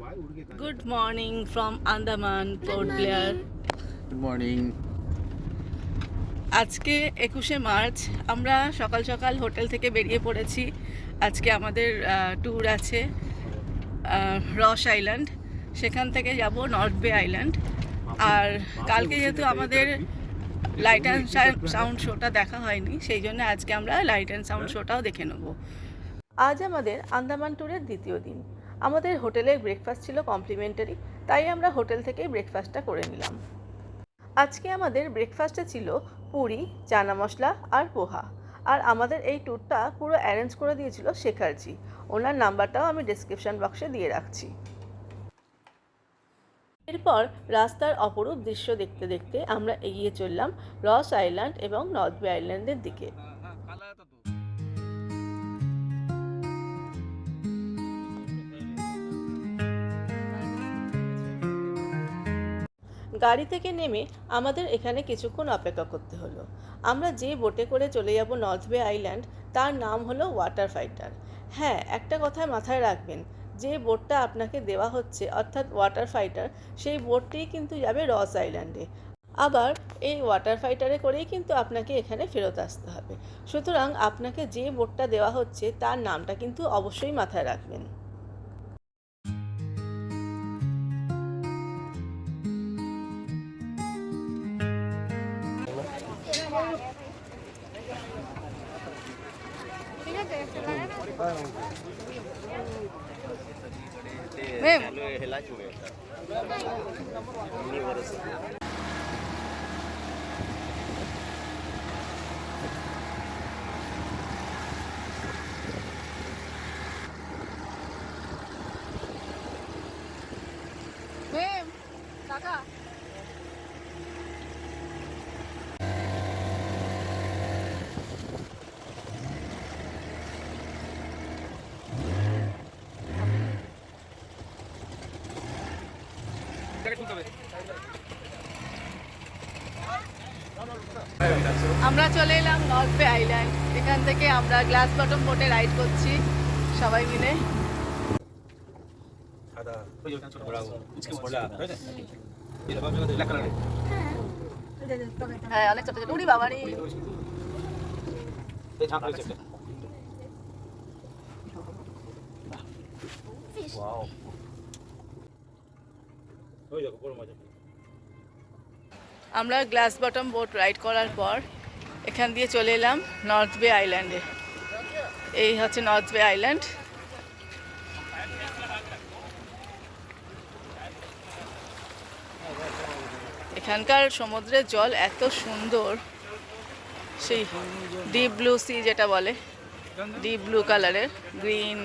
Good morning from Andaman, Port Blair. Good morning. আজকে 21শে March আমরা সকাল সকাল হোটেল থেকে বেরিয়ে পড়েছি। আজকে আমাদের ট্যুর আছে রস আইল্যান্ড, সেখান থেকে যাব নর্থ বে আইল্যান্ড। আর কালকে যেহেতু আমাদের লাইট অ্যান্ড সাউন্ড শোটা দেখা হয়নি, সেই জন্য আজকে আমরা লাইট অ্যান্ড সাউন্ড শোটাও দেখে নেব। আজ আমাদের আন্দামান ট্যুরের দ্বিতীয় দিন। আমাদের হোটেলের ব্রেকফাস্ট ছিল কমপ্লিমেন্টারি, তাই আমরা হোটেল থেকেই ব্রেকফাস্টটা করে নিলাম। আজকে আমাদের ব্রেকফাস্টে ছিল পুরি, চানা মশলা আর পোহা। আর আমাদের এই ট্যুরটা পুরো অ্যারেঞ্জ করে দিয়েছিল শেখারজি। ওনার নাম্বারটাও আমি ডেসক্রিপশন বক্সে দিয়ে রাখছি। এরপর রাস্তার অপরূপ দৃশ্য দেখতে দেখতে আমরা এগিয়ে চললাম রস আইল্যান্ড এবং নর্থ বে আইল্যান্ডের দিকে। গাড়ি থেকে নেমে আমাদের এখানে কিছুক্ষণ অপেক্ষা করতে হলো। আমরা যে বোটে করে চলে যাব নর্থ বে আইল্যান্ড, তার নাম হলো ওয়াটার ফাইটার। হ্যাঁ, একটা কথা মাথায় রাখবেন, যে বোটটা আপনাকে দেওয়া হচ্ছে অর্থাৎ ওয়াটার ফাইটার, সেই বোটটিই কিন্তু যাবে রস আইল্যান্ডে। আবার এই ওয়াটার ফাইটারে করেই কিন্তু আপনাকে এখানে ফেরত আসতে হবে। সুতরাং আপনাকে যে বোটটা দেওয়া হচ্ছে তার নামটা কিন্তু অবশ্যই মাথায় রাখবেন। আমরা চলে এলাম নর্থ বে আইল্যান্ড। এখান থেকে আমরা গ্লাস বটম বোটে রাইড করছি সবাই মিলে। হ্যাঁ, অনেক ছোট ছোট। উড়ি বাবারি, আমরা গ্লাস বটম বোট রাইড করার পর এখান দিয়ে চলে এলাম নর্থ বে আইল্যান্ডে। এই হচ্ছে নর্থ বে আইল্যান্ড। এখানকার সমুদ্রের জল এত সুন্দর, সেই ডিপ ব্লু সি যেটা বলে, ডিপ ব্লু কালারের, গ্রিন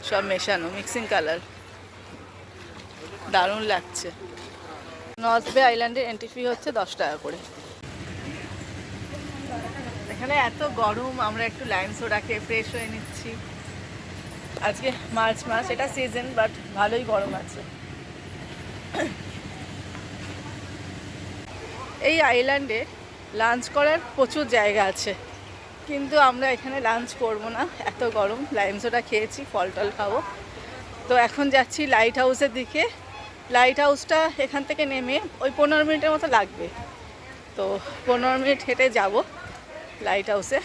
সব মেশানো, মিক্সিং কালার, দারুণ লাগছে। নর্থ বে আইল্যান্ডের এন্ট্রি ফি হচ্ছে 10 টাকা করে। এখানে এত গরম, আমরা একটু লাইম সোডা খেয়ে ফ্রেশ হয়ে নিচ্ছি। আজকে মার্চ মাস, এটা সিজন, বাট ভালোই গরম আছে। এই আইল্যান্ডে লাঞ্চ করার প্রচুর জায়গা আছে, কিন্তু আমরা এখানে লাঞ্চ করব না, এত গরম। লাইম সোডা খেয়েছি, ফল টল খাবো। তো এখন যাচ্ছি লাইট হাউসের দিকে। লাইট হাউসটা এখান থেকে নেমে ওই 15 মিনিটের মতো লাগবে। তো 15 মিনিট হেঁটে যাব লাইট হাউসে।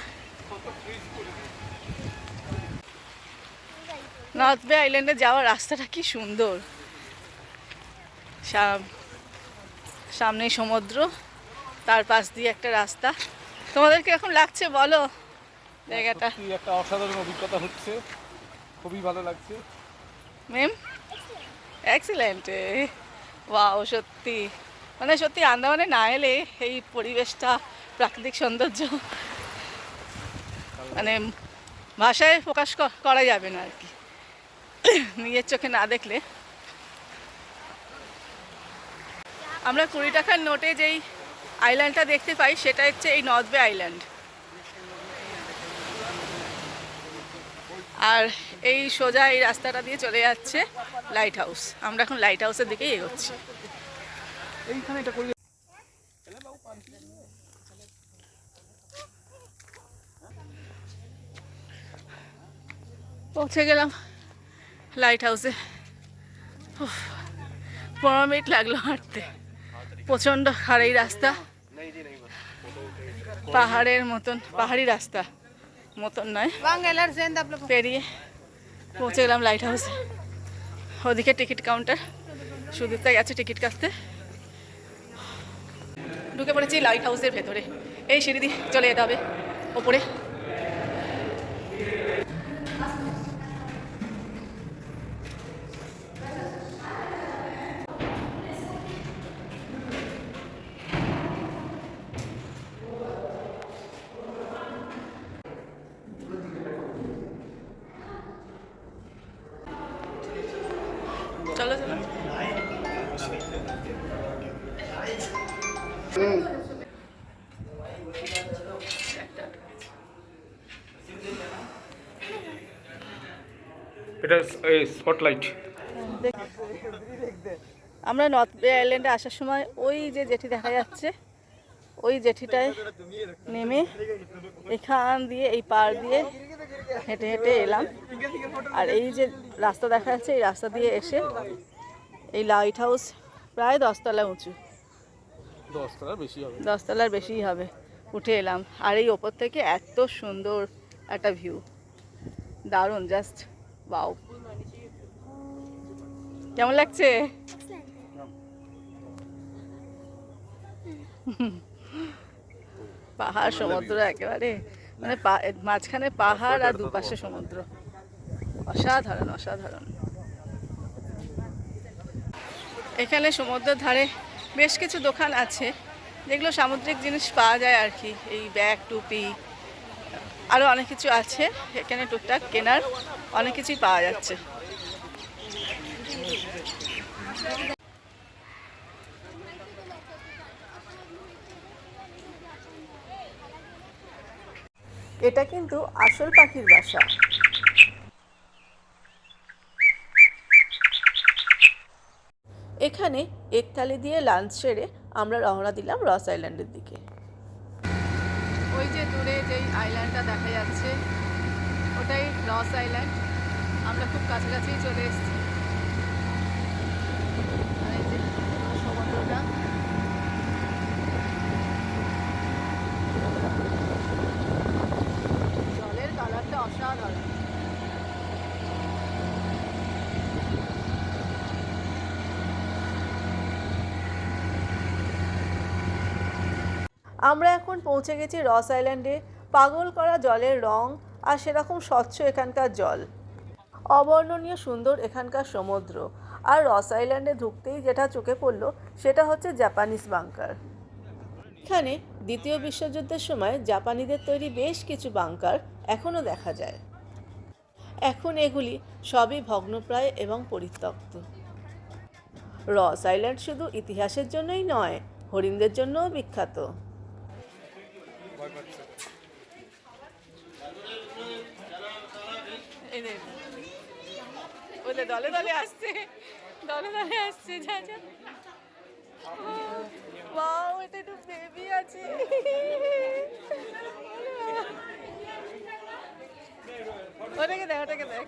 নর্থ বে আইল্যান্ডে যাওয়ার রাস্তাটা কি সুন্দর, সামনে সমুদ্র, তার পাশ দিয়ে একটা রাস্তা। তোমাদের কিরকম লাগছে বলো জায়গাটা? একটা অসাধারণ অভিজ্ঞতা হচ্ছে, খুবই ভালো লাগছে। Ma'am, excellent. ওয়াও, সত্যি মানে সত্যি আন্দামানে না এলে এই পরিবেশটা, প্রাকৃতিক সৌন্দর্য মানে ভাষায় প্রকাশ করা যাবে না আর কি, নিজের চোখে না দেখলে। আমরা 20 টাকার নোটে যেই আইল্যান্ডটা দেখতে পাই সেটা হচ্ছে এই নর্থ বে আইল্যান্ড। আর এই সোজা এই রাস্তাটা দিয়ে চলে যাচ্ছে লাইট হাউস। আমরা এখন লাইট হাউসের দিকেই এগোচ্ছি। পৌঁছে গেলাম লাইট হাউসে। 15 মিনিট লাগলো হাঁটতে, প্রচণ্ড খাড়াই রাস্তা, পাহাড়ের মতন, পাহাড়ি রাস্তা মতন নয়, পেরিয়ে পৌঁছে গেলাম লাইট হাউসে। ওদিকে টিকিট কাউন্টার, সুদীপ্তা গেছে টিকিট কাটতে। ঢুকে পড়েছি লাইট হাউসের ভেতরে, এই সিঁড়ি দিয়ে চলে যেতে হবে ওপরে। চলো চলো। এটা স্পটলাইট। আমরা নর্থ বে আইল্যান্ডে আসার সময় ওই যে জেটি দেখা যাচ্ছে, ওই জেটিটায় নেমে এখান দিয়ে এই পার দিয়ে হেঁটে হেঁটে এলাম। আর এই যে রাস্তা দেখা যাচ্ছে, এই রাস্তা দিয়ে এসে এই লাইট হাউস প্রায় 10 তলা উঁচু, 10 তলার বেশি হবে, 10 তলার বেশিই হবে, উঠে এলাম। আর এই ওপর থেকে এত সুন্দর একটা ভিউ, দারুণ, জাস্ট ওয়াও। কেমন লাগছে? পাহাড় সমুদ্র একেবারে, মানে মাঝখানে পাহাড় আর দুপাশে সমুদ্র, অসাধারণ অসাধারণ। এখানে সমুদ্রের ধারে বেশ কিছু দোকান আছে যেগুলো সামুদ্রিক জিনিস পাওয়া যায় আর কি, এই ব্যাগ, টুপি, আরও অনেক কিছু আছে এখানে টুকটাক কেনার, অনেক কিছুই পাওয়া যাচ্ছে। এটা কিন্তু আসল পাখির বাসা। এখানে একতালি দিয়ে লাঞ্চ সেরে আমরা রওনা দিলাম রস আইল্যান্ডের দিকে। ওই যে দূরে যেই আইল্যান্ডটা দেখা যাচ্ছে ওটাই রস আইল্যান্ড। আমরা খুব কাছাকাছি চলে এসেছি। আর এই যে সমুদ্রটা, জলের কালারটা অসাধারণ। আমরা এখন পৌঁছে গেছি রস আইল্যান্ডে। পাগল করা জলের রং আর সেরকম স্বচ্ছ এখানকার জল, অবর্ণনীয় সুন্দর এখানকার সমুদ্র। আর রস আইল্যান্ডে ঢুকতেই যেটা চোখে পড়লো সেটা হচ্ছে জাপানিজ বাংকার। এখানে দ্বিতীয় বিশ্বযুদ্ধের সময় জাপানিদের তৈরি বেশ কিছু বাংকার এখনও দেখা যায়। এখন এগুলি সবই ভগ্নপ্রায় এবং পরিত্যক্ত। রস আইল্যান্ড শুধু ইতিহাসের জন্যই নয়, হরিণদের জন্যও বিখ্যাত। দলে দলে আসছে, দলে দলে আসছে, যা যা। ওয়াও, এটা একটু বেবি আছে। ওটাকে দেখ, ওটাকে দেখ।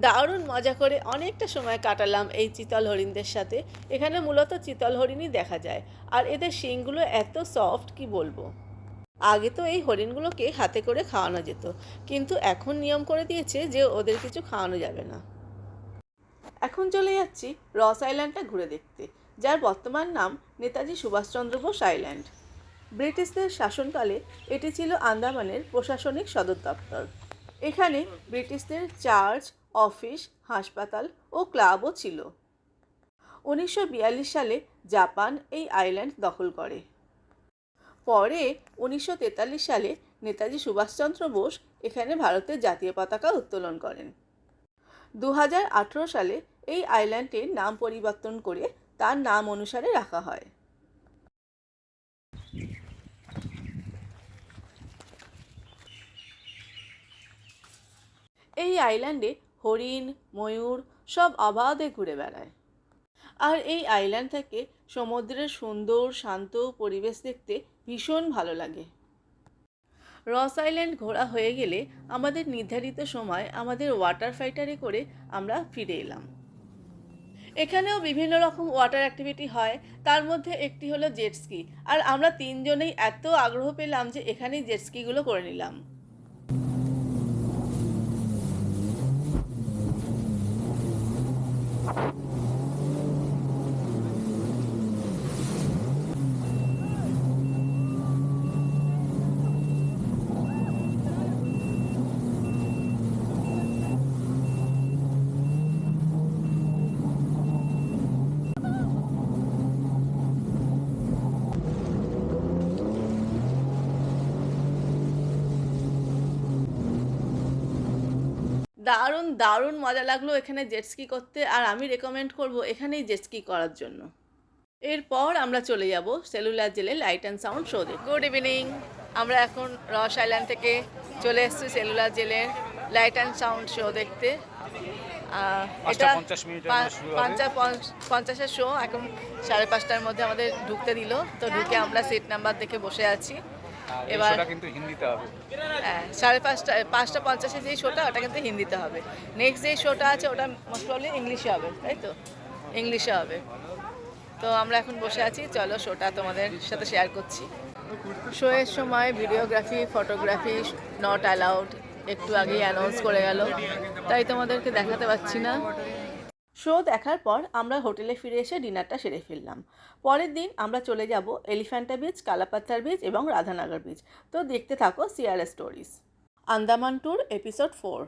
দারুণ মজা করে অনেকটা সময় কাটালাম এই চিতল হরিণদের সাথে। এখানে মূলত চিতল হরিণই দেখা যায়, আর এদের শিংগুলো এত সফট কি বলবো। আগে তো এই হরিণগুলোকে হাতে করে খাওয়ানো যেত, কিন্তু এখন নিয়ম করে দিয়েছে যে ওদের কিছু খাওয়ানো যাবে না। এখন চলে যাচ্ছি রস আইল্যান্ডটা ঘুরে দেখতে, যার বর্তমান নাম নেতাজি সুভাষচন্দ্র বোস আইল্যান্ড। ব্রিটিশদের শাসনকালে এটি ছিল আন্দামানের প্রশাসনিক সদর দপ্তর। এখানে ব্রিটিশদের চার্চ, অফিস, হাসপাতাল ও ক্লাবও ছিল। 1942 সালে জাপান এই আইল্যান্ড দখল করে। পরে 1943 সালে নেতাজি সুভাষচন্দ্র বোস এখানে ভারতের জাতীয় পতাকা উত্তোলন করেন। 2018 সালে এই আইল্যান্ডটির নাম পরিবর্তন করে তার নাম অনুসারে রাখা হয়। এই আইল্যান্ডে হরিণ, ময়ূর সব অবাধে ঘুরে বেড়ায়। আর এই আইল্যান্ড থেকে সমুদ্রের সুন্দর শান্ত পরিবেশ দেখতে ভীষণ ভালো লাগে। রস আইল্যান্ড ঘোরা হয়ে গেলে আমাদের নির্ধারিত সময় আমাদের ওয়াটার ফাইটারে করে আমরা ফিরে এলাম। এখানেও বিভিন্ন রকম ওয়াটার অ্যাক্টিভিটি হয়, তার মধ্যে একটি হলো জেটস্কি। আর আমরা তিনজনেই এত আগ্রহ পেলাম যে এখানেই জেটস্কিগুলো করে নিলাম। দারুণ দারুণ মজা লাগলো এখানে জেটস্কি করতে, আর আমি রেকমেন্ড করব এখানেই জেটস্কি করার জন্য। এরপর আমরা চলে যাব সেলুলার জেলে লাইট অ্যান্ড সাউন্ড শো দেখতে। গুড ইভিনিং, আমরা এখন রস আইল্যান্ড থেকে চলে এসেছি সেলুলার জেলের লাইট অ্যান্ড সাউন্ড শো দেখতে। এটা 50-50-এর শো। এখন 5:30টার মধ্যে আমাদের ঢুকতে দিল, তো ঢুকে আমরা সিট নাম্বার দেখে বসে আছি। এবার কিন্তু হিন্দিতে হবে। হ্যাঁ, 5:50 যেই শোটা ওটা কিন্তু হিন্দিতে হবে। নেক্সট যেই শোটা আছে ওটা মোস্ট প্রবলি ইংলিশে হবে, তাই তো? ইংলিশে হবে। তো আমরা এখন বসে আছি, চলো শোটা তোমাদের সাথে শেয়ার করছি। শোয়ের সময় ভিডিওগ্রাফি, ফটোগ্রাফি নট অ্যালাউড, একটু আগেই অ্যানাউন্স করে গেল, তাই তোমাদেরকে দেখাতে পারছি না। শো দেখার পর আমরা হোটেলে ফিরে এসে ডিনারটা সেরে ফেললাম। পরের দিন আমরা চলে যাব এলিফ্যান্টা বিচ, কালাপাত্থার বিচ এবং রাধানগর বিচ। তো দেখতে থাকো CRS stories. Andaman tour episode 4।